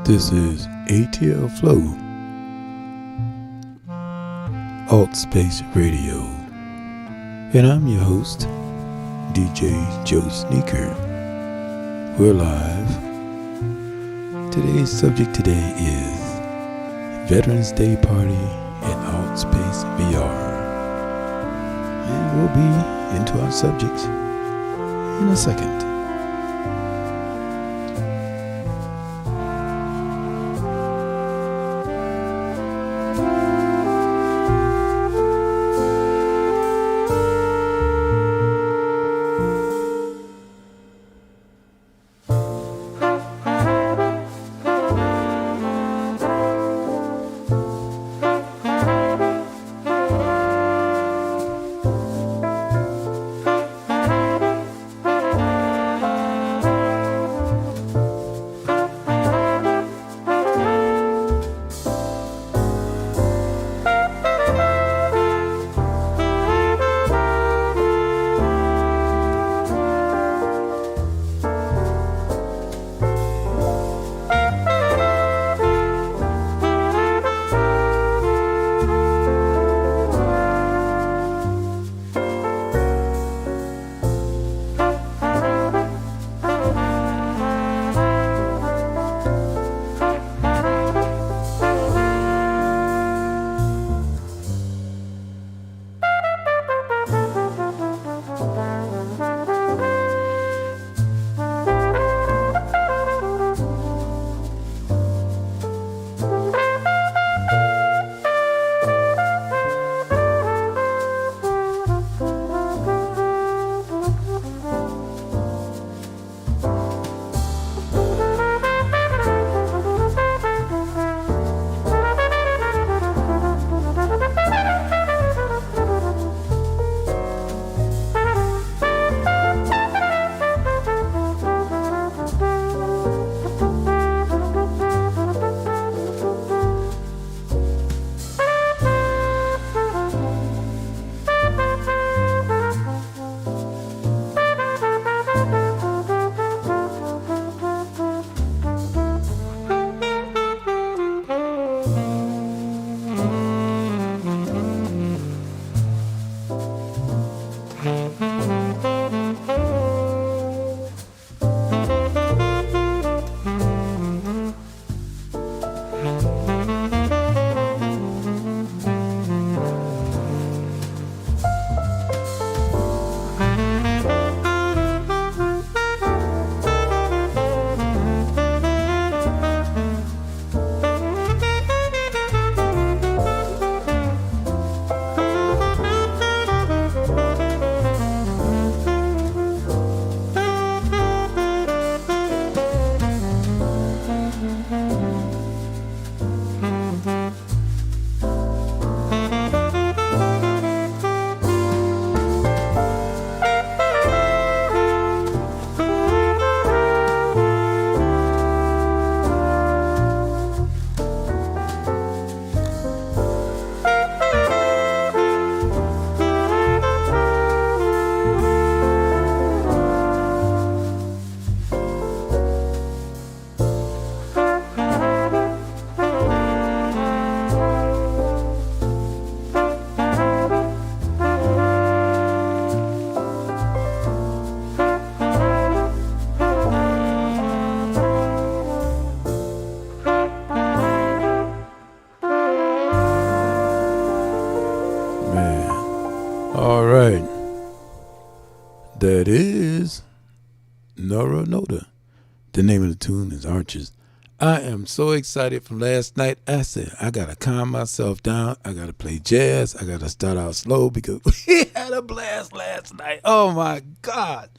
This is ATL Flow, AltSpace Radio, and I'm your host, DJ Joe Sneaker. We're live. Today's subject today is Veterans Day Party at AltspaceVR. And we'll be into our subject in a second. That is Nora Noda. The name of the tune is Arches. I am so excited from last night. I said, I got to calm myself down. I got to play jazz. I got to start out slow because we had a blast last night. Oh, my God.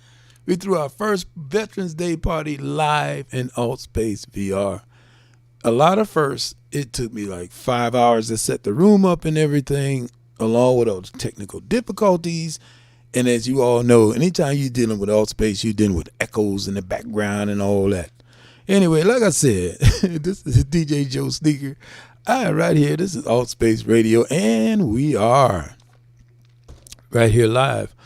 We threw our first Veterans Day party live in AltSpace VR. A lot of firsts. It took me like 5 hours to set the room up and everything, along with all the technical difficulties. And as you all know, anytime you're dealing with AltSpace, you're dealing with echoes in the background and all that. Anyway, like I said, this is DJ Joe Sneaker. Right here, this is AltSpace Radio, and we are right here live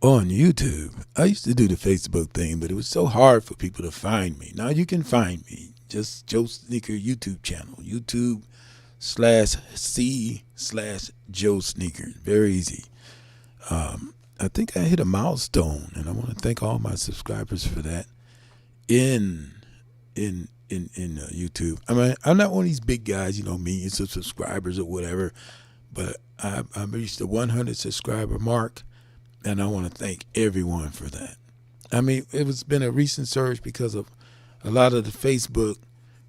on YouTube. I used to do the Facebook thing, but it was so hard for people to find me. Now you can find me. just Joe Sneaker YouTube channel. YouTube/C/Joe Sneaker. Very easy. I think I hit a milestone, and I want to thank all my subscribers for that. In YouTube. I mean, I'm not one of these big guys, millions of subscribers or whatever, but I reached the 100 subscriber mark, and I want to thank everyone for that. I mean, it's been a recent surge because of a lot of the Facebook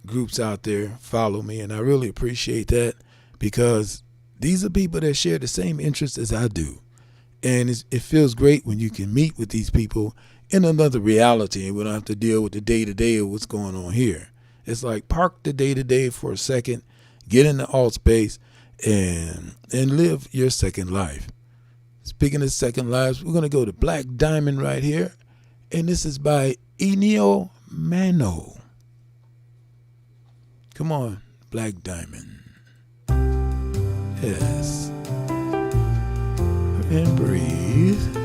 groups out there follow me, and I really appreciate that because these are people that share the same interests as I do. And it feels great when you can meet with these people in another reality and we don't have to deal with the day-to-day of what's going on here. It's like park the day-to-day for a second, get into AltSpace, and live your second life. Speaking of second lives, we're going to go to Black Diamond right here. And this is by Enio Mano. Come on, Black Diamond. Yes. And breathe.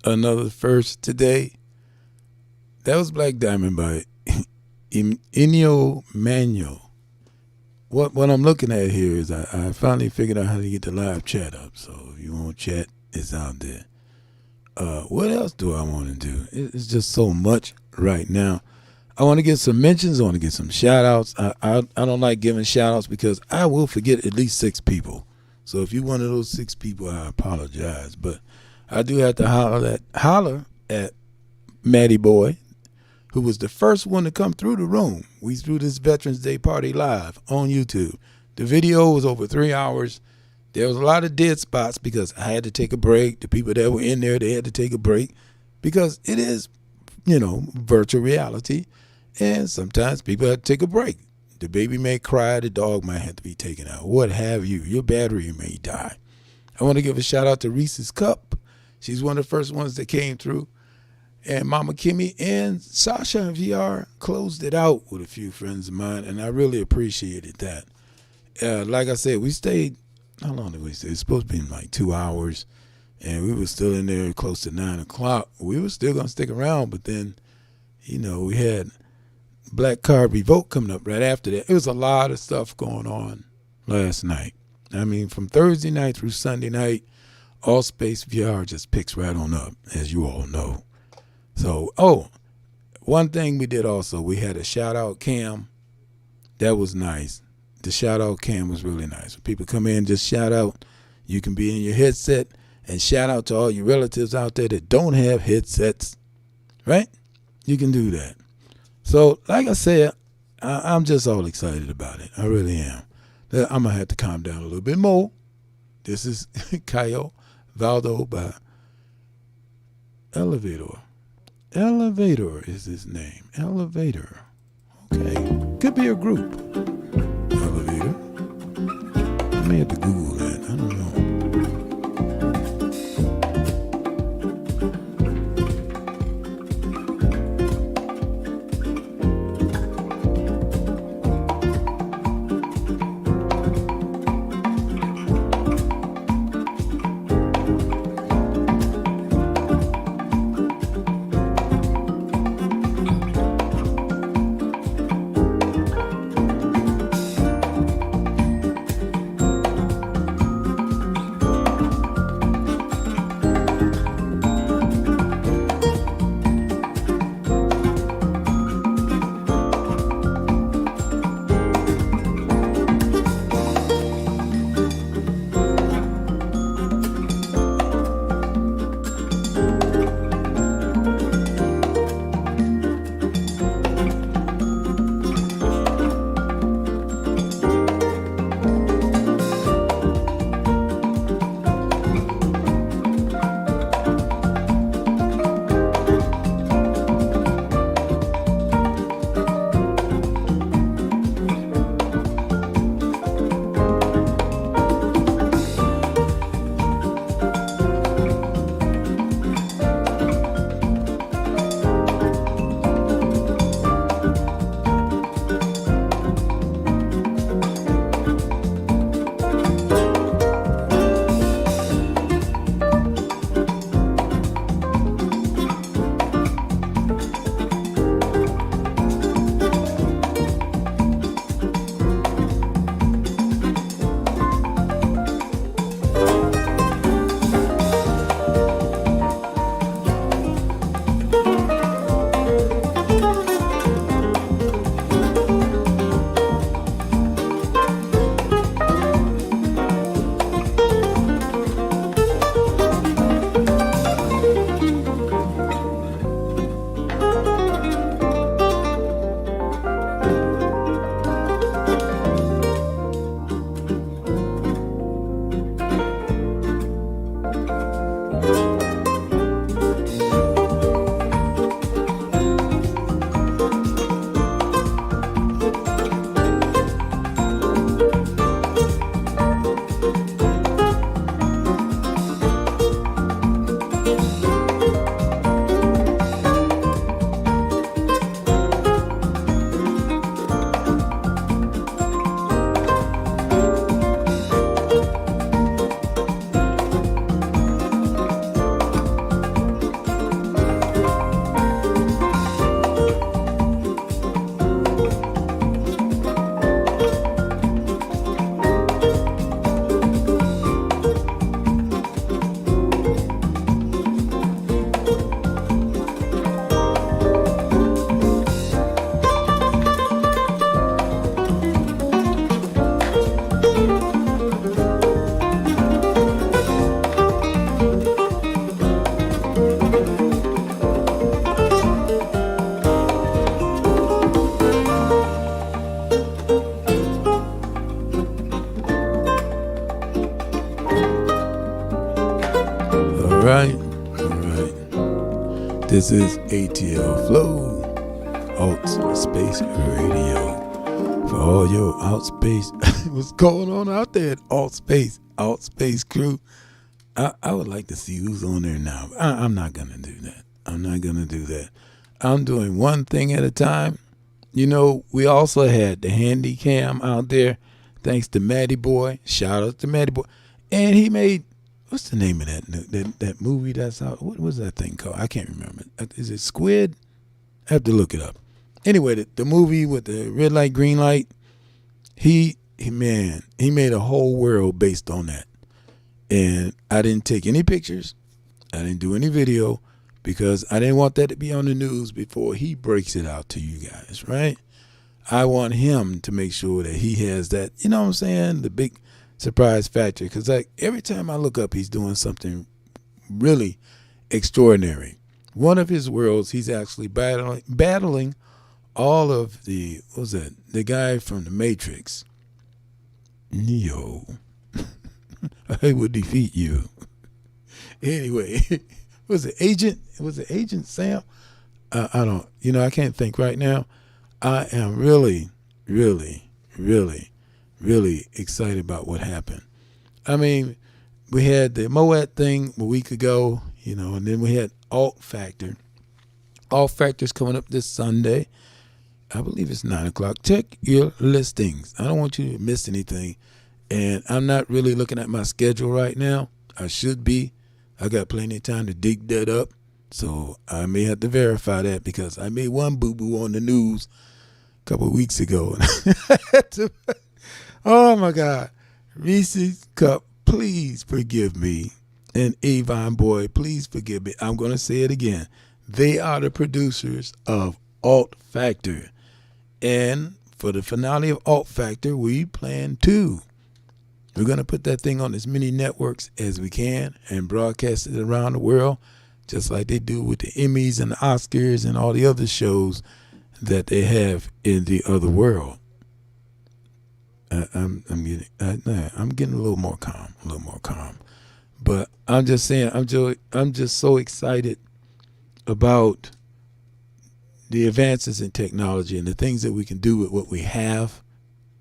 Another first today. That was Black Diamond by Enio Mano. What I'm looking at here is I finally figured out how to get the live chat up. So if you want chat, it's out there. What else do I want to do? It's just so much right now. I want to get some mentions. I want to get some shout outs. I don't like giving shout outs because I will forget at least 6 people. So if you're one of those 6 people, I apologize. But I do have to holler at Matty Boy, who was the first one to come through the room. We threw this Veterans Day party live on YouTube. The video was over 3 hours. There was a lot of dead spots because I had to take a break. The people that were in there, they had to take a break because it is, virtual reality. And sometimes people have to take a break. The baby may cry, the dog might have to be taken out, what have you. Your battery may die. I want to give a shout out to Reese's Cup. She's one of the first ones that came through. And Mama Kimmy and Sasha and VR closed it out with a few friends of mine, and I really appreciated that. Like I said, we stayed, how long did we stay? It's supposed to be like 2 hours, and we were still in there close to 9 o'clock. We were still going to stick around, but then, we had Black Card Revoke coming up right after that. It was a lot of stuff going on last night. I mean, from Thursday night through Sunday night, AltSpaceVR just picks right on up, as you all know. So, one thing we did also, we had a shout-out cam. That was nice. The shout-out cam was really nice. When people come in, just shout out. You can be in your headset and shout out to all your relatives out there that don't have headsets, right? You can do that. So, like I said, I'm just all excited about it. I really am. I'm going to have to calm down a little bit more. This is Caio Valdo by Elevator. Elevator is his name. Elevator. Okay. Could be a group. Elevator. I may have to Google that. I don't know. right. All right. This is ATL Flow, AltSpace Radio. For all your AltSpace, what's going on out there at AltSpace crew? I would like to see who's on there now. I'm not going to do that. I'm doing one thing at a time. You know, we also had the handy cam out there, thanks to Matty Boy. Shout out to Matty Boy. And he made, what's the name of that movie that's out? What was that thing called? I can't remember. Is it Squid? I have to look it up. Anyway, the movie with the red light, green light, he made a whole world based on that. And I didn't take any pictures. I didn't do any video because I didn't want that to be on the news before he breaks it out to you guys, right? I want him to make sure that he has that, you know what I'm saying, the big surprise factor. Because like every time I look up, he's doing something really extraordinary. One of his worlds, he's actually battling all of the, what was that, the guy from the Matrix, Neo. I will defeat you. Anyway, was it Agent Sam? I don't, I can't think right now. I am really, really, really, really excited about what happened. I mean, we had the Moet thing a week ago, and then we had Alt Factor. Alt Factor's coming up this Sunday. I believe it's 9 o'clock. Check your listings. I don't want you to miss anything. And I'm not really looking at my schedule right now. I should be. I got plenty of time to dig that up. So I may have to verify that because I made one boo-boo on the news a couple of weeks ago. Oh, my God. Reese's Cup, please forgive me. And Avon Boy, please forgive me. I'm going to say it again. They are the producers of Alt Factor. And for the finale of Alt Factor, we plan to. We're going to put that thing on as many networks as we can and broadcast it around the world, just like they do with the Emmys and the Oscars and all the other shows that they have in the other world. I'm getting a little more calm. But I'm just saying, I'm just so excited about the advances in technology and the things that we can do with what we have.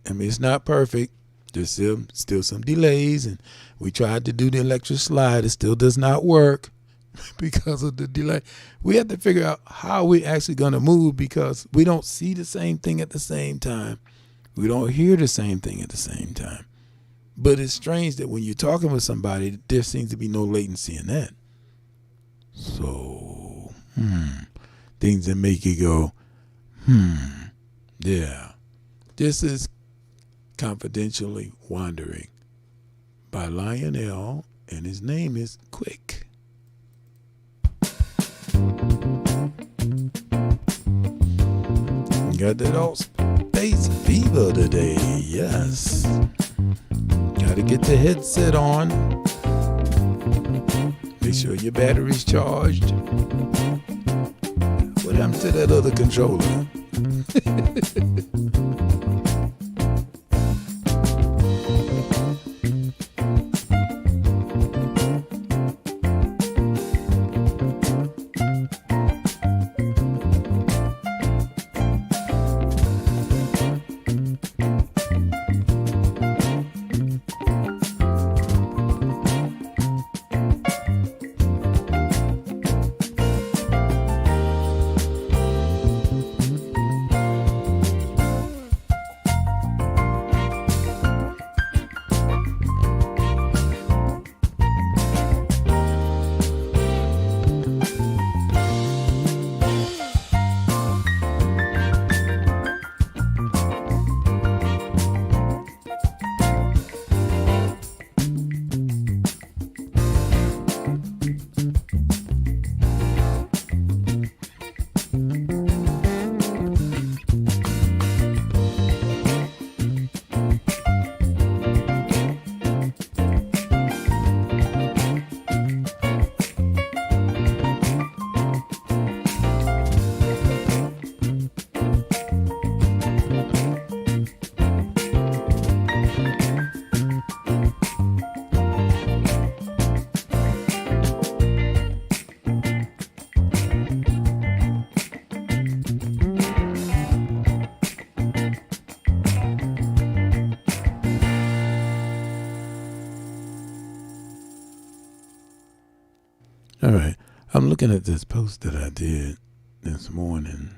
I mean, it's not perfect. There's still some delays, and we tried to do the electric slide. It still does not work because of the delay. We have to figure out how we're actually going to move because we don't see the same thing at the same time. We don't hear the same thing at the same time. But it's strange that when you're talking with somebody, there seems to be no latency in that. So, things that make you go, yeah. This is Confidentially Wandering by Lionel, and his name is Quick. Got that AltSpace fever today, yes. Gotta get the headset on. Make sure your battery's charged. What happened to that other controller? All right. I'm looking at this post that I did this morning.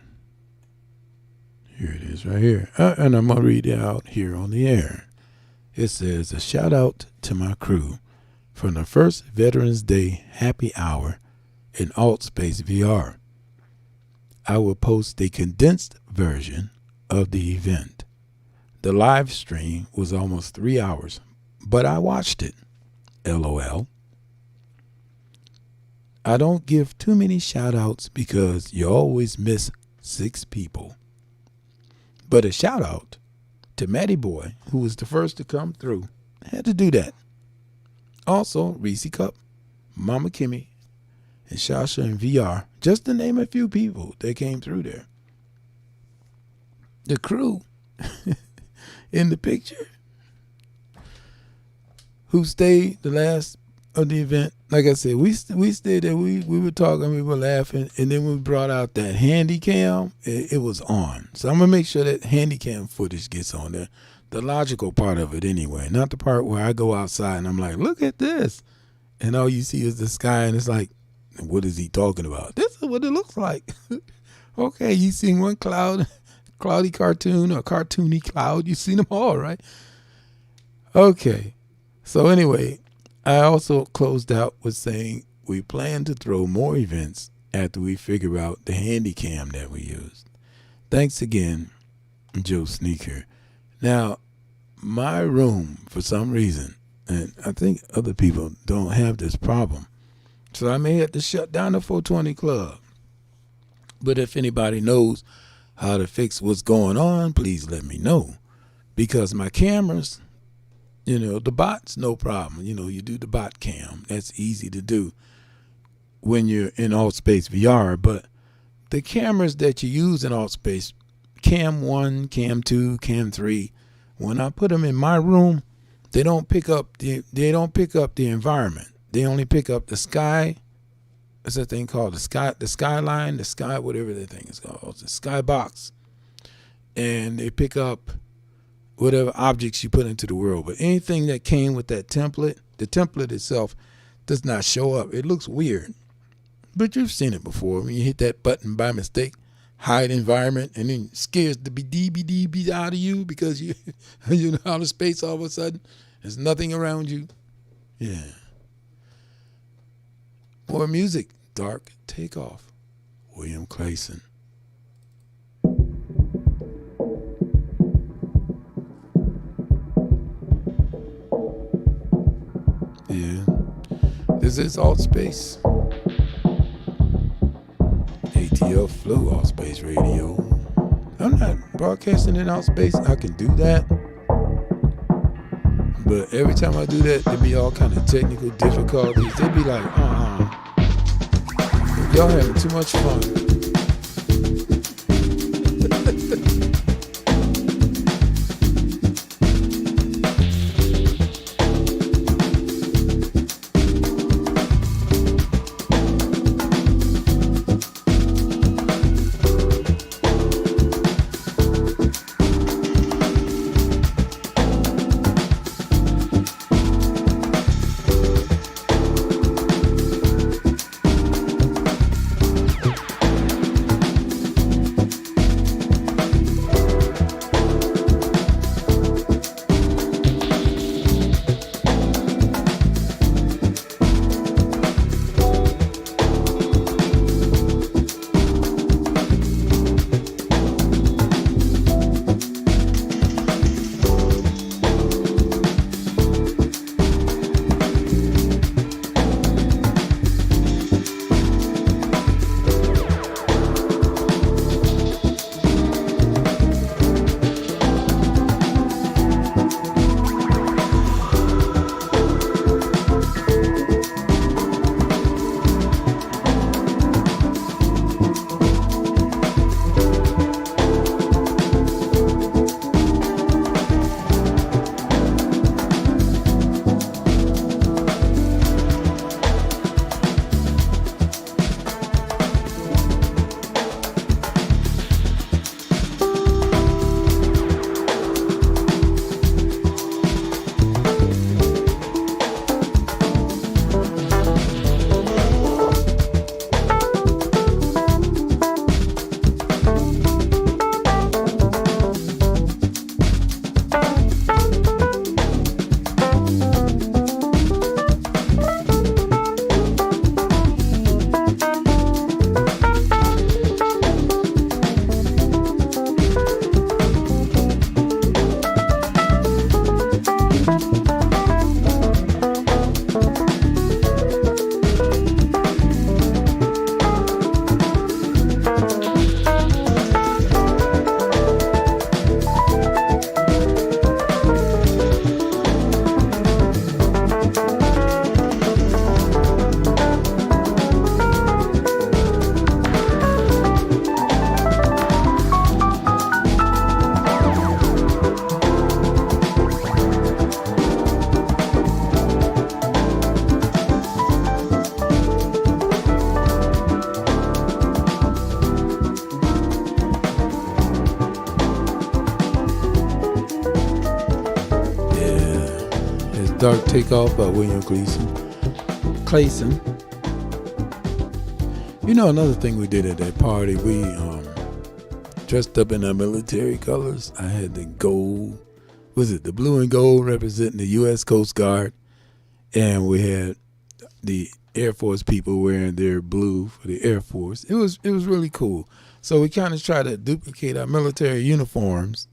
Here it is right here. And I'm going to read it out here on the air. It says, a shout out to my crew from the first Veterans Day happy hour in AltspaceVR. I will post a condensed version of the event. The live stream was almost 3 hours, but I watched it. LOL. I don't give too many shout outs because you always miss 6 people. But a shout out to Matty Boy, who was the first to come through. Had to do that. Also, Reese Cup, Mama Kimmy, and Shasha and VR, just to name a few people that came through there. The crew in the picture who stayed the last of the event, like I said, we stayed there, we were talking, we were laughing, and then we brought out that handy cam, it was on. So I'm going to make sure that handy cam footage gets on there. The logical part of it anyway, not the part where I go outside and I'm like, look at this. And all you see is the sky and it's like, what is he talking about? This is what it looks like. Okay, you seen one cloudy cartoon or cartoony cloud. You seen them all, right? Okay. So anyway, I also closed out with saying we plan to throw more events after we figure out the handy cam that we used. Thanks again, Joe Sneaker. Now, my room, for some reason, and I think other people don't have this problem, so I may have to shut down the 420 Club. But if anybody knows how to fix what's going on, please let me know. Because my cameras, the bots, no problem. You do the bot cam. That's easy to do when you're in AltspaceVR. But the cameras that you use in AltSpace, Cam 1, Cam 2, Cam 3, when I put them in my room, they don't pick up the environment. They only pick up the sky. What's that thing called? The skyline, the sky, whatever that thing is called. The skybox. And they pick up whatever objects you put into the world. But anything that came with that template, the template itself does not show up. It looks weird. But you've seen it before. When you hit that button by mistake, hide environment, and then scares the DB out of you because you're out of space all of a sudden. There's nothing around you. Yeah. More music. Dark Takeoff. William Clayson. Yeah. This is AltSpace. ATL Flow AltSpace Radio. I'm not broadcasting in OutSpace. I can do that. But every time I do that, there be all kind of technical difficulties. They be like, y'all having too much fun. Dark Takeoff by William Clayson. You know, another thing we did at that party, we dressed up in our military colors. I had the gold, the blue and gold representing the U.S. Coast Guard, and we had the Air Force people wearing their blue for the Air Force. It was really cool. So we kind of try to duplicate our military uniforms.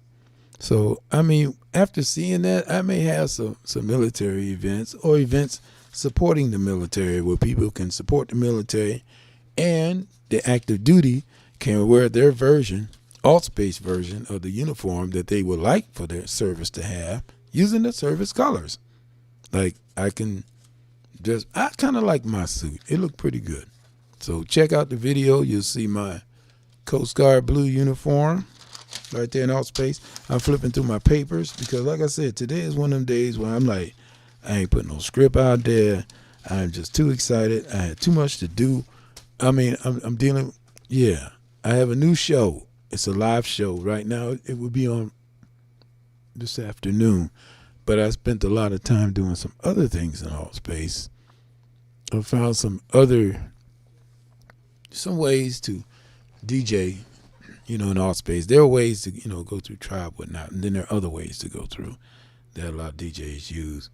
So, I mean, after seeing that, I may have some military events or events supporting the military where people can support the military and the active duty can wear their version, AltSpace version of the uniform that they would like for their service to have using the service colors. Like I kind of like my suit. It looked pretty good. So check out the video. You'll see my Coast Guard blue uniform right there in AltSpace. I'm flipping through my papers because, like I said, today is one of them days where I'm like, I ain't putting no script out there. I'm just too excited. I had too much to do. I mean, I'm dealing. Yeah, I have a new show. It's a live show right now. It will be on this afternoon, but I spent a lot of time doing some other things in AltSpace. I found some ways to DJ, in AltSpace. There are ways to, go through tribe, whatnot, and then there are other ways to go through that a lot of DJs use.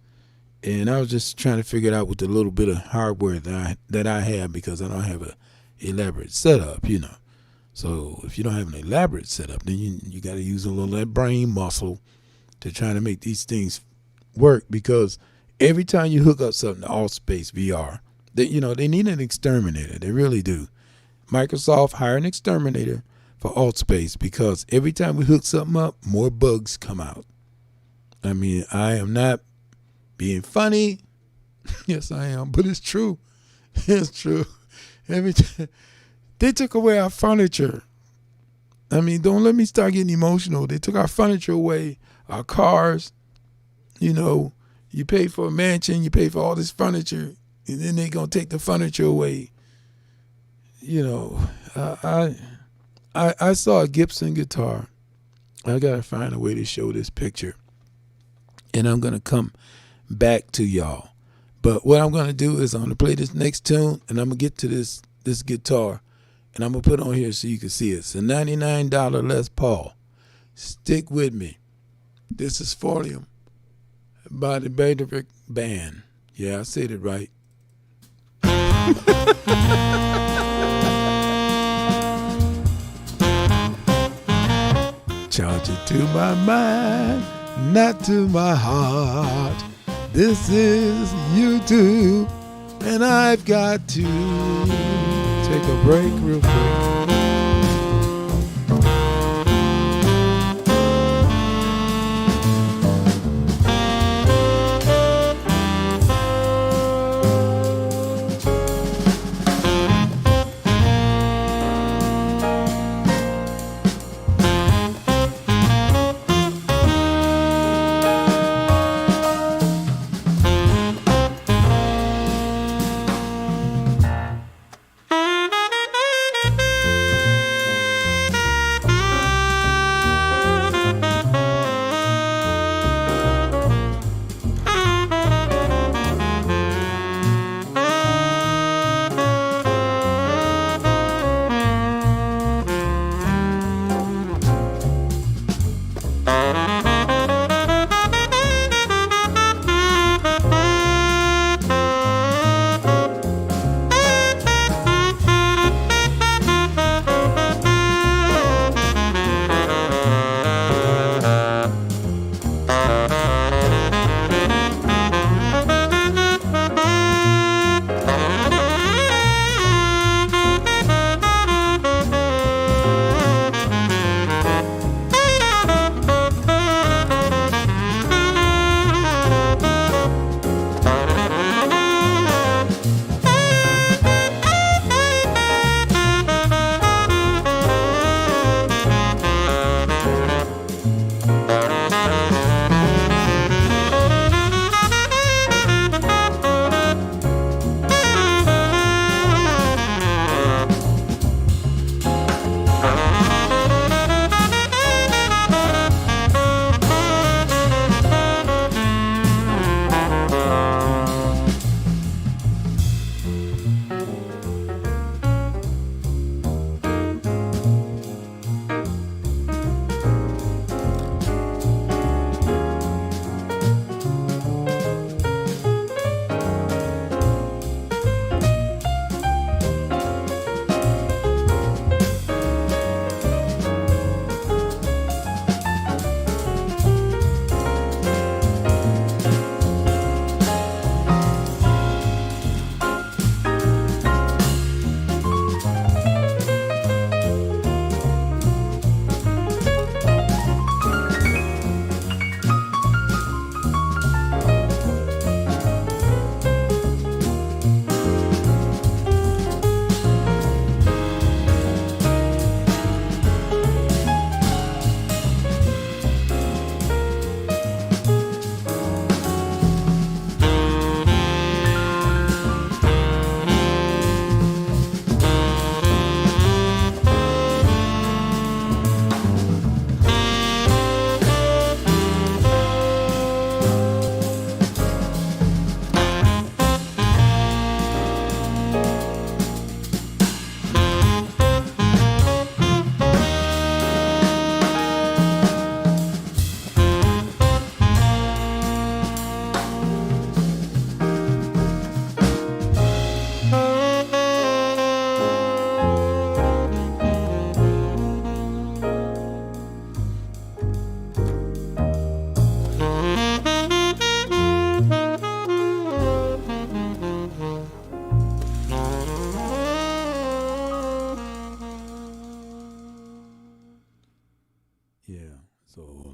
And I was just trying to figure it out with the little bit of hardware that I have because I don't have a elaborate setup, So if you don't have an elaborate setup, then you got to use a little of that brain muscle to try to make these things work, because every time you hook up something to AltspaceVR, they need an exterminator. They really do. Microsoft hired an exterminator for AltSpace because every time we hook something up, more bugs come out. I mean, I am not being funny. Yes, I am, but it's true. It's true. Every time they took away our furniture. I mean, don't let me start getting emotional. They took our furniture away, our cars. You pay for a mansion, you pay for all this furniture, and then they're going to take the furniture away. I saw a Gibson guitar. I got to find a way to show this picture. And I'm going to come back to y'all. But what I'm going to do is I'm going to play this next tune, and I'm going to get to this guitar, and I'm going to put it on here so you can see it. It's a $99 Les Paul. Stick with me. This is Folium by the Bedrick Band. Yeah, I said it right. Charge it to my mind, not to my heart. This is YouTube, and I've got to take a break real quick.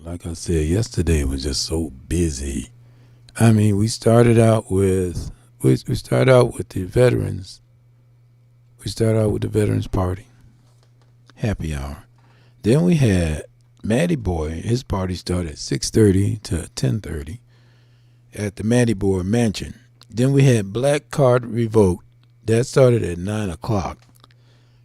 like I said, yesterday was just so busy. I mean, we started out with the veterans. We started out with the veterans party, happy hour. Then we had Matty Boy. His party started at 6:30 to 10:30 at the Matty Boy Mansion. Then we had Black Card Revoked. That started at 9 o'clock.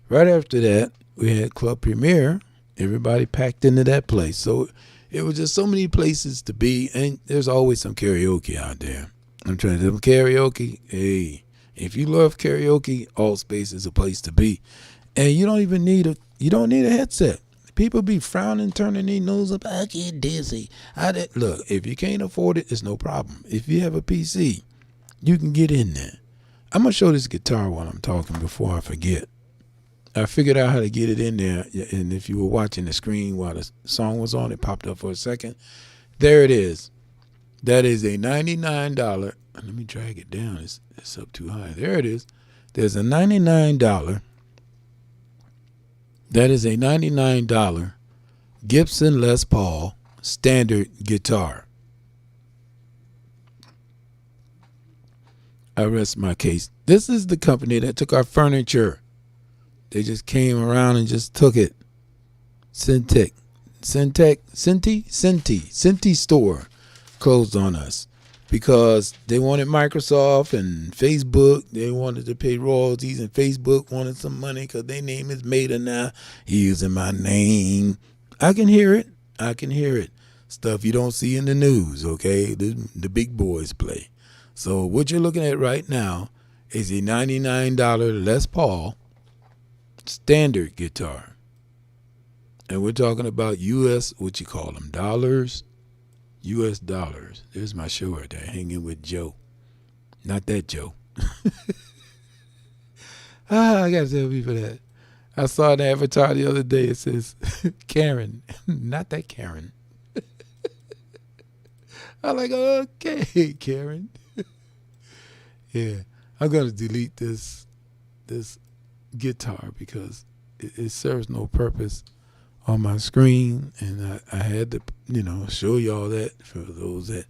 Right after that, we had Club Premiere. Everybody packed into that place. So it was just so many places to be, and there's always some karaoke out there. I'm trying to do karaoke. Hey, if you love karaoke, AltSpace is a place to be. And you don't even need a headset. People be frowning, turning their nose up. I get dizzy. Look, if you can't afford it, it's no problem. If you have a PC, you can get in there. I'm going to show this guitar while I'm talking before I forget. I figured out how to get it in there, and if you were watching the screen while the song was on, it popped up for a second. There it is. That is a $99. Let me drag it down. It's up too high. There it is. There's a $99. That is a $99 Gibson Les Paul standard guitar. I rest my case. This is the company that took our furniture. They just came around and just took it. Cinti store closed on us because they wanted Microsoft and Facebook. They wanted to pay royalties, and Facebook wanted some money because their name is Meta now. Using my name. I can hear it. Stuff you don't see in the news, okay? The big boys play. So what you're looking at right now is a $99 Les Paul standard guitar. And we're talking about U.S., what you call them, dollars? U.S. dollars. There's my show right there, hanging with Joe. Not that Joe. I got to tell people that. I saw an avatar the other day. It says, Karen. Not that Karen. I'm like, okay, Karen. Yeah, I'm going to delete this guitar because it serves no purpose on my screen, and I had to, show y'all that for those that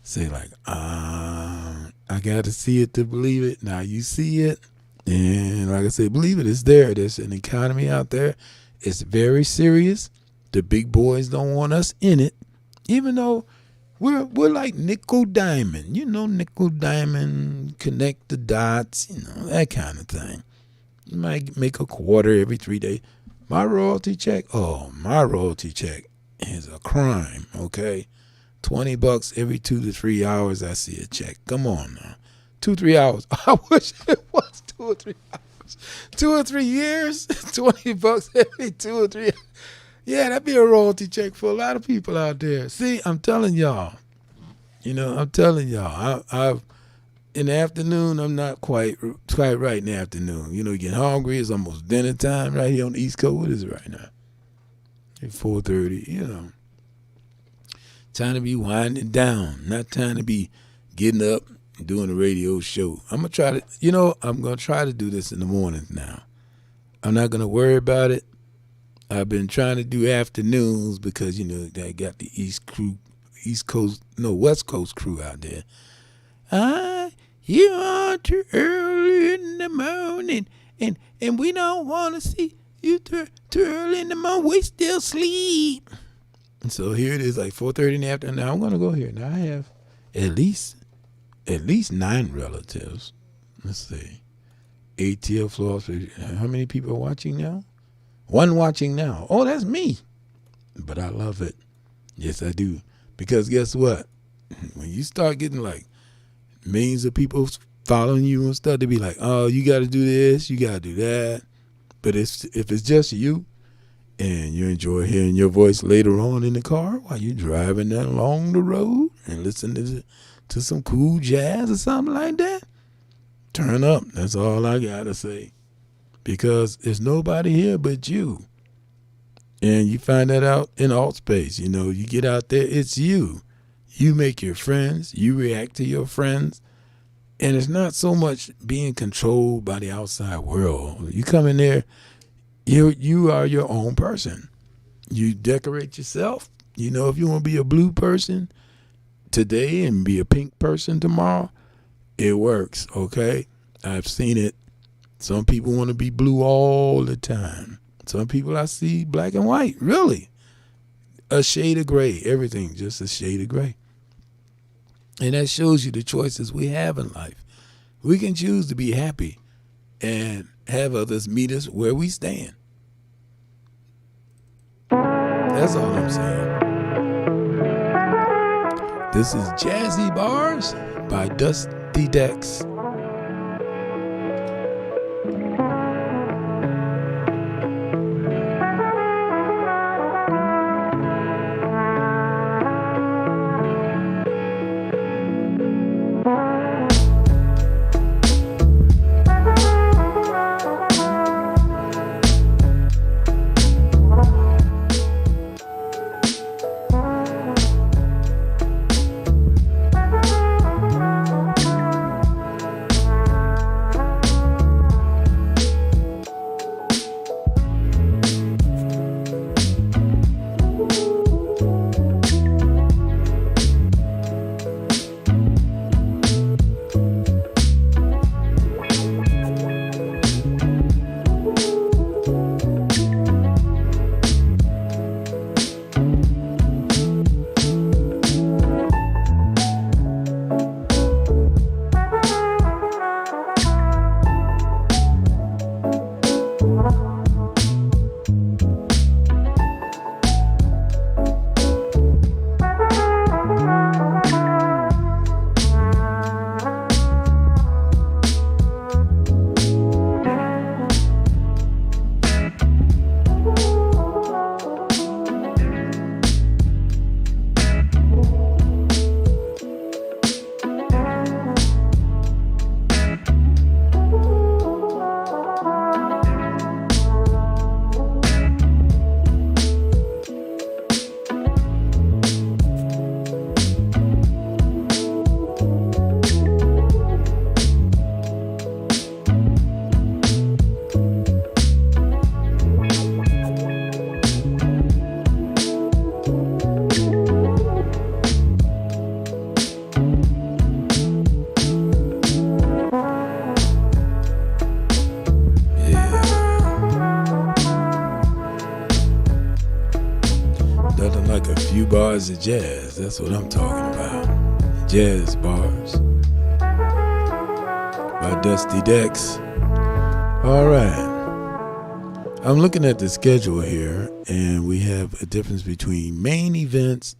say like, I got to see it to believe it. Now you see it, and like I said, believe it. It's there. There's an economy out there. It's very serious. The big boys don't want us in it, even though we're like nickel diamond. Nickel diamond, connect the dots, that kind of thing. You might make a quarter every 3 days. My royalty check is a crime, okay? $20 every 2 to 3 hours I see a check. Come on now. 2-3 hours. I wish it was 2 or 3 hours. 2 or 3 years, $20 every 2 or 3 hours. Yeah, that'd be a royalty check for a lot of people out there. See, I'm telling y'all. I've in the afternoon, I'm not quite right in the afternoon. You get hungry. It's almost dinner time right here on the East Coast. What is it right now? It's 4:30, Time to be winding down. Not time to be getting up and doing a radio show. I'm going to try to do this in the mornings now. I'm not going to worry about it. I've been trying to do afternoons because, they got the West Coast crew out there. You are too early in the morning, and we don't want to see you too early in the morning. We still sleep. And so here it is, like 4:30 in the afternoon. Now I'm gonna go here. Now I have at least 9 relatives. Let's see, ATL floors. How many people are watching now? 1 watching now. Oh, that's me. But I love it. Yes, I do. Because guess what? When you start getting like millions of people following you and stuff, they be like, oh, you got to do this, you got to do that. But if it's just you and you enjoy hearing your voice later on in the car while you're driving along the road and listening to some cool jazz or something like that, turn up. That's all I got to say. Because there's nobody here but you. And you find that out in AltSpace. You get out there, it's you. You make your friends. You react to your friends. And it's not so much being controlled by the outside world. You come in there, you are your own person. You decorate yourself. You know, if you want to be a blue person today and be a pink person tomorrow, it works, okay? I've seen it. Some people want to be blue all the time. Some people I see black and white, really. A shade of gray, everything, just a shade of gray. And that shows you the choices we have in life. We can choose to be happy and have others meet us where we stand. That's all I'm saying. This is Jazzy Bars by Dusty Dex. Bars of jazz, that's what I'm talking about. Jazz bars by Dusty Dex. All right, I'm looking at the schedule here, and we have a difference between main events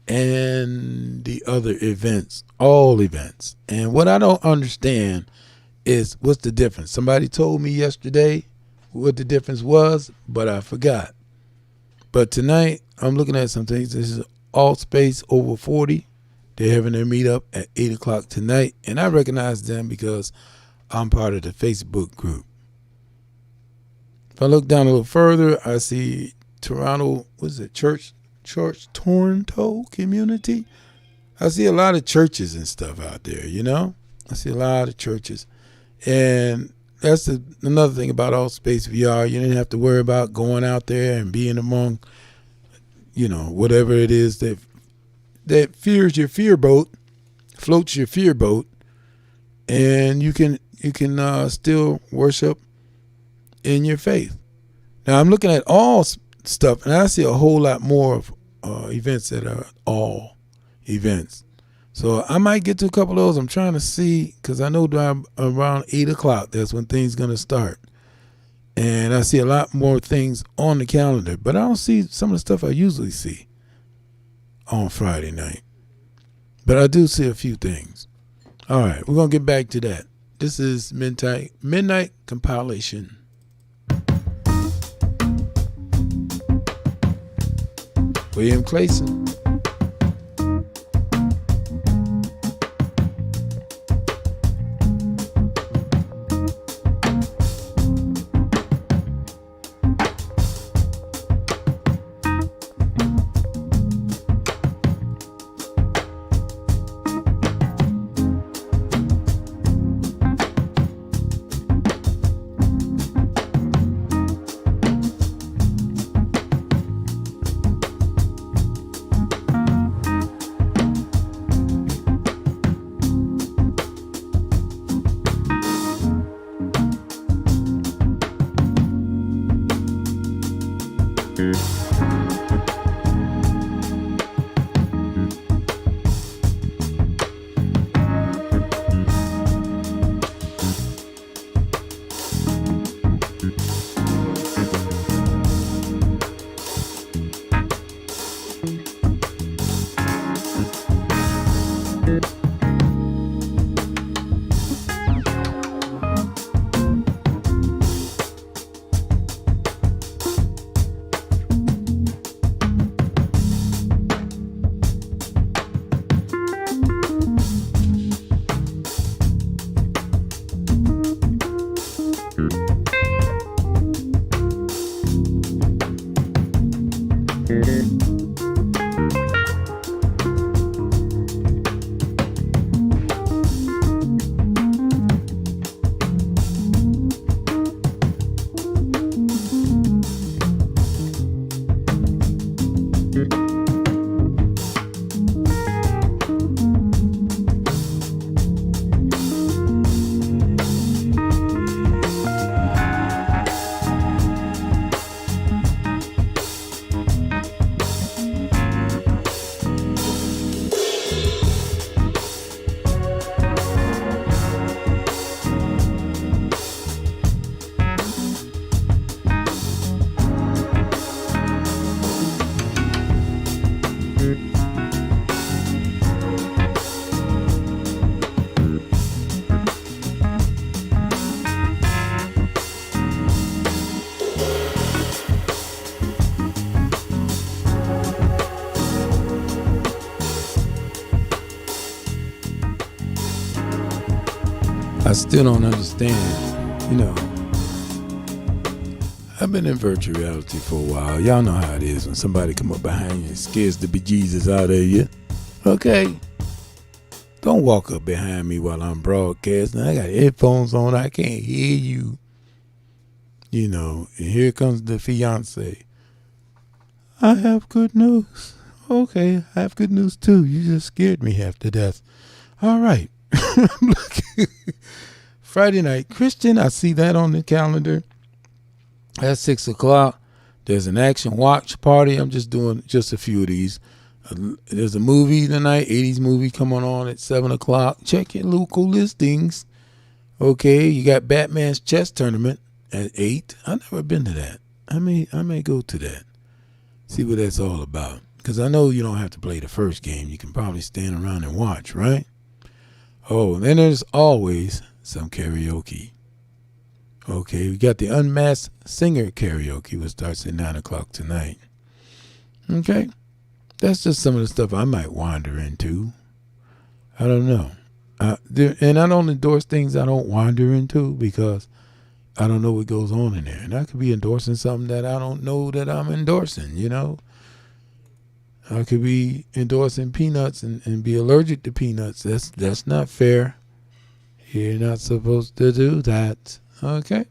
and the other events, all events. And what I don't understand is what's the difference. Somebody told me yesterday what the difference was, but I forgot. But tonight, I'm looking at some things. This is AltSpace over 40. They're having their meetup at 8 o'clock tonight. And I recognize them because I'm part of the Facebook group. If I look down a little further, I see Toronto, what is it, Church Toronto community. I see a lot of churches and stuff out there, you know. I see a lot of churches. And that's another thing about AltspaceVR. You didn't have to worry about going out there and being among, you know, whatever it is that fears your fear boat, floats your fear boat, and you can still worship in your faith. Now I'm looking at all stuff, and I see a whole lot more of events that are all events. So I might get to a couple of those. I'm trying to see, because I know around 8 o'clock, that's when things going to start. And I see a lot more things on the calendar, but I don't see some of the stuff I usually see on Friday night. But I do see a few things. All right, we're going to get back to that. This is Midnight Compilation. William Clayson. I still don't understand, I've been in virtual reality for a while. Y'all know how it is when somebody come up behind you and scares the bejesus out of you. Okay? Don't walk up behind me while I'm broadcasting. I got headphones on. I can't hear you. And here comes the fiance. I have good news. Okay, I have good news too. You just scared me half to death. All right. Friday night. Christian, I see that on the calendar. At 6 o'clock, there's an action watch party. I'm just doing just a few of these. There's a movie tonight, 80s movie coming on at 7 o'clock. Check your local listings. Okay, you got Batman's chess tournament at 8. I've never been to that. I may go to that. See what that's all about. Because I know you don't have to play the first game. You can probably stand around and watch, right? Oh, and then there's always some karaoke. Okay, we got the Unmasked Singer karaoke, which starts at 9 o'clock tonight. Okay, that's just some of the stuff I might wander into. I don't know. And I don't endorse things I don't wander into because I don't know what goes on in there. And I could be endorsing something that I don't know that I'm endorsing, I could be endorsing peanuts and be allergic to peanuts. That's not fair. You're not supposed to do that. Okay.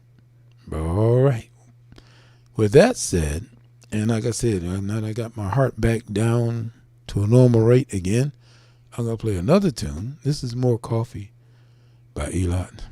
All right. With that said, and like I said, now that I got my heart back down to a normal rate again, I'm going to play another tune. This is More Coffee by Elot.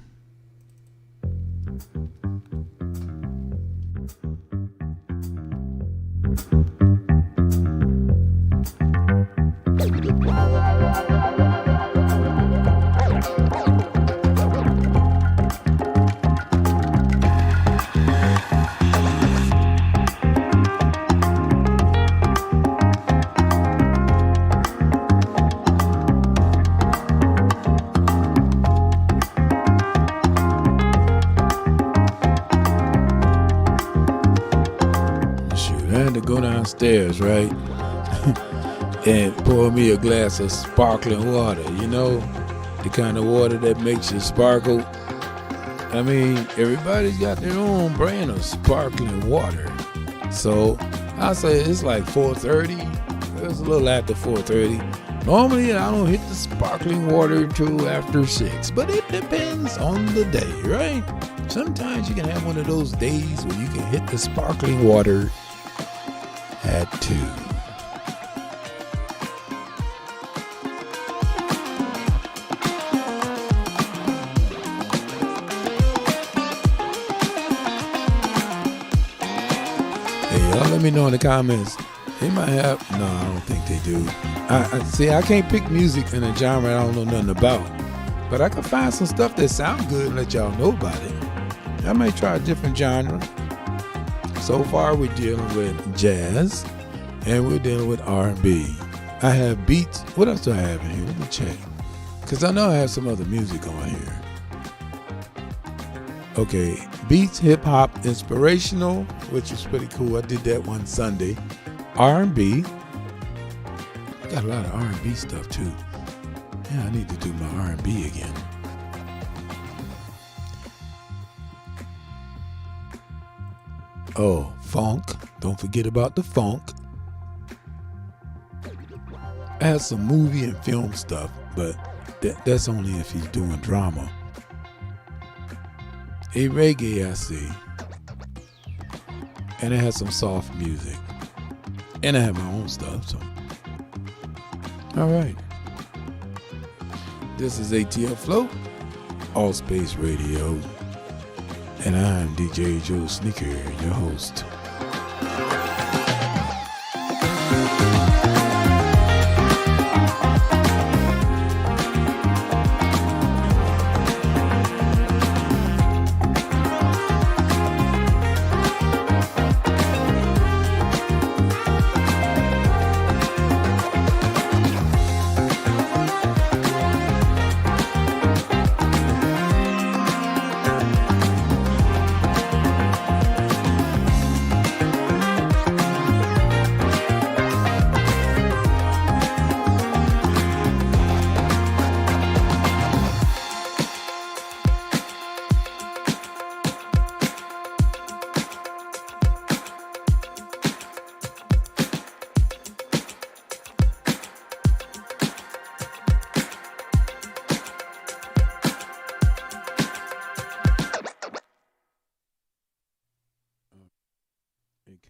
Go downstairs, right? And pour me a glass of sparkling water, the kind of water that makes you sparkle. I mean, everybody's got their own brand of sparkling water. So I'll say it's like 4:30. It's a little after 4:30. Normally I don't hit the sparkling water until after 6, but it depends on the day, right? Sometimes you can have one of those days where you can hit the sparkling water at 2. Hey, y'all let me know in the comments. They might have, no, I don't think they do. I see, I can't pick music in a genre I don't know nothing about. But I can find some stuff that sounds good and let y'all know about it. I may try a different genre. So far, we're dealing with jazz, and we're dealing with R&B. I have beats. What else do I have in here? Let me check. Because I know I have some other music on here. Okay, beats, hip-hop, inspirational, which is pretty cool. I did that one Sunday. R&B. Got a lot of R&B stuff, too. Yeah, I need to do my R&B again. Oh, funk. Don't forget about the funk. I have some movie and film stuff, but that's only if he's doing drama. A reggae, I see. And I have some soft music. And I have my own stuff, so. All right. This is ATL Flow, AltSpace Radio. And I'm DJ Joe Sneaker, your host.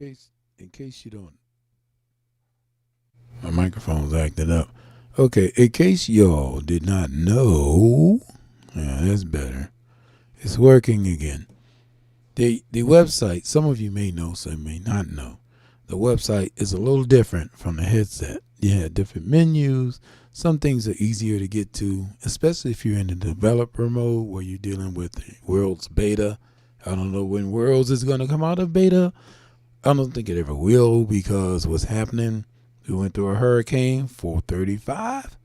in case you don't, my microphone's acted up. Okay, in case y'all did not know, yeah, that's better. It's working again. The website, some of you may know, some may not know. The website is a little different from the headset. You have different menus. Some things are easier to get to, especially if you're in the developer mode where you're dealing with the World's beta. I don't know when Worlds is going to come out of beta. I don't think it ever will, because what's happening, we went through a hurricane, 435.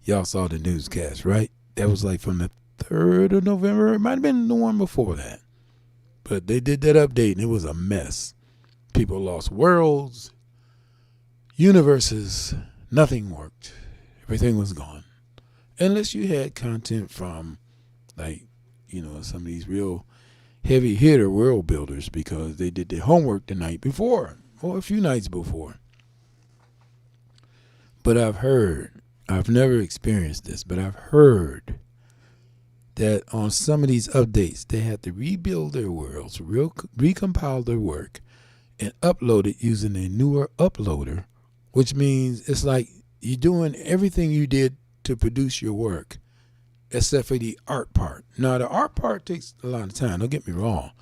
Y'all saw the newscast, right? That was like from the 3rd of November. It might have been the one before that. But they did that update, and it was a mess. People lost worlds, universes, nothing worked. Everything was gone. Unless you had content from, like, some of these real heavy hitter world builders, because they did their homework the night before or a few nights before. But I've never experienced this, but I've heard that on some of these updates, they had to rebuild their worlds, recompile their work, and upload it using a newer uploader, which means it's like you're doing everything you did to produce your work, except for the art part. Now, the art part takes a lot of time, don't get me wrong.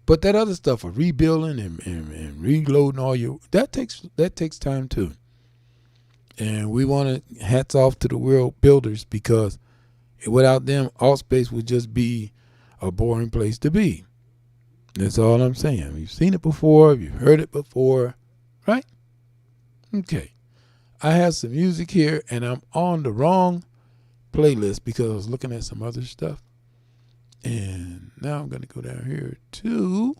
But that other stuff of rebuilding and reloading all that takes time too. And we want to hats off to the world builders, because without them, AltSpace would just be a boring place to be. That's all I'm saying. You've seen it before. You've heard it before. Right? Okay. I have some music here, and I'm on the wrong playlist because I was looking at some other stuff. And now I'm going to go down here to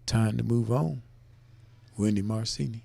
Time to Move On. Wendy Marcini.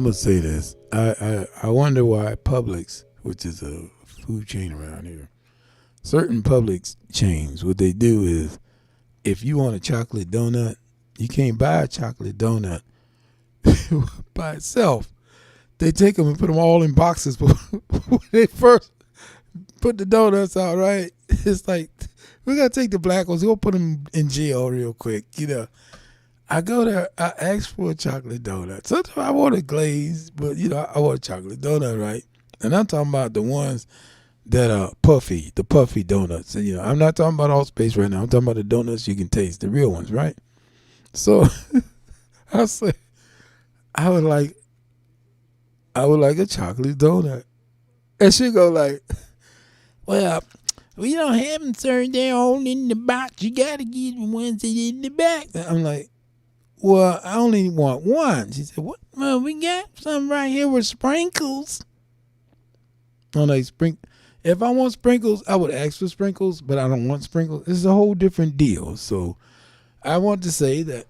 I'm gonna say this. I wonder why Publix, which is a food chain around here, certain Publix chains, what they do is, if you want a chocolate donut, you can't buy a chocolate donut by itself. They take them and put them all in boxes. But when they first put the donuts out, right? It's like, we got to take the black ones. We'll put them in jail real quick. You know, I go there, I ask for a chocolate donut. Sometimes I want a glaze, but, you know, I want a chocolate donut, right? And I'm talking about the ones that are puffy, the puffy donuts. And, you know, I'm not talking about AltSpace right now. I'm talking about the donuts you can taste, the real ones, right? So I say, I would like a chocolate donut. And she go like, well, we don't have them, sir. They're all in the box. You got to get the ones that in the back. And I'm like, well, I only want one. She said, what? Well, we got some right here with sprinkles. I'm like, if I want sprinkles, I would ask for sprinkles, but I don't want sprinkles. It's a whole different deal. So I want to say that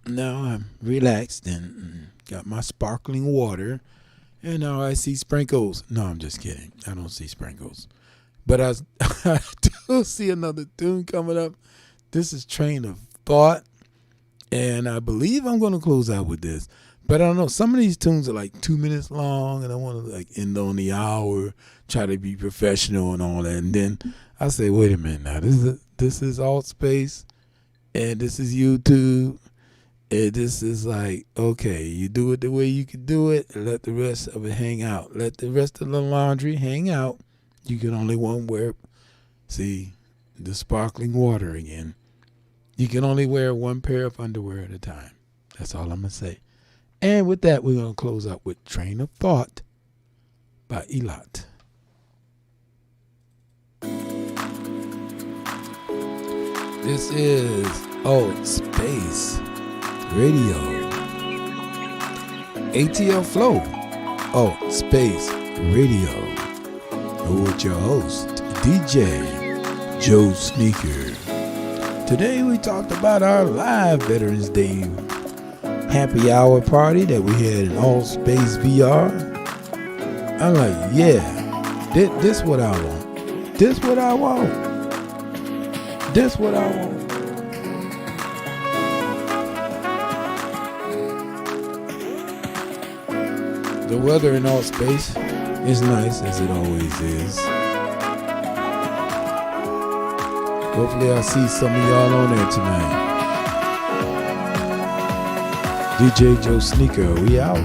now I'm relaxed and got my sparkling water, and now I see sprinkles. No, I'm just kidding. I don't see sprinkles. But I do see another tune coming up. This is Train of Thought, and I believe I'm going to close out with this. But I don't know. Some of these tunes are like 2 minutes long, and I want to like end on the hour, try to be professional and all that. And then I say, wait a minute now. This is AltSpace, and this is YouTube. And this is like, okay, you do it the way you can do it, and let the rest of it hang out. Let the rest of the laundry hang out. You can only wear, see, the sparkling water again. You can only wear one pair of underwear at a time. That's all I'm going to say. And with that, we're going to close out with Train of Thought by Elot. This is AltSpace Radio. ATL Flow. AltSpace Radio. With your host, DJ Joe Sneaker. Today we talked about our live Veterans Day happy hour party that we had in AltspaceVR. I'm like, yeah, this what I want. This what I want. This what I want. The weather in AltSpace is nice, as it always is. Hopefully I'll see some of y'all on there tonight. DJ Joe Sneaker, we out.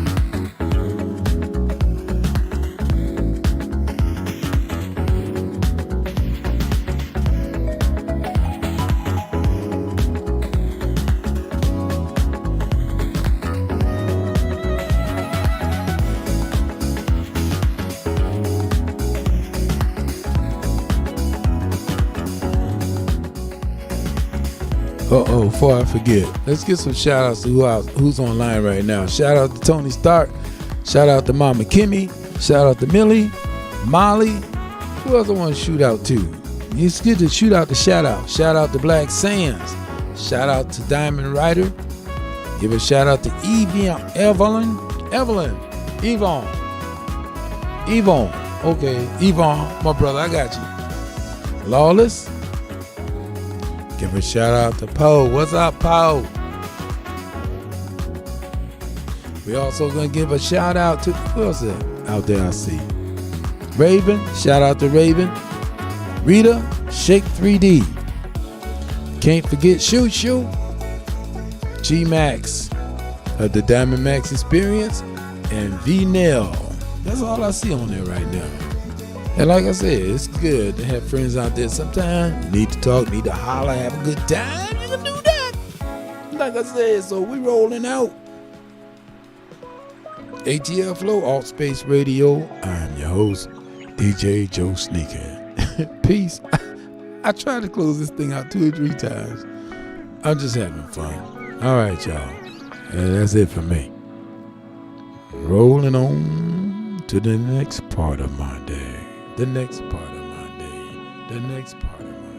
Before I forget, let's get some shout outs to who's online right now. Shout out to Tony Stark. Shout out to Mama Kimmy. Shout out to Millie, Molly. Who else I want to shoot out to? It's good to shoot out the shout out. Shout out to Black Sands. Shout out to Diamond Rider. Give a shout out to Evelyn. Okay, Yvonne, my brother, I got you. Lawless. Give a shout out to Poe. What's up, Poe? We also gonna give a shout out to, who else is out there I see? Raven. Shout out to Raven. Rita, Shake 3D. Can't forget Shoot. G-Max of the Diamond Max Experience, and V-Nell. That's all I see on there right now. And like I said, it's good to have friends out there sometimes. Need to talk, need to holler, have a good time. You can do that. Like I said, so we rolling out. ATL Flow, AltSpace Radio. I'm your host, DJ Joe Sneaker. Peace. I tried to close this thing out 2 or 3 times. I'm just having fun. All right, y'all. And that's it for me. Rolling on to the next part of my day. The next part of my day. The next part of my day.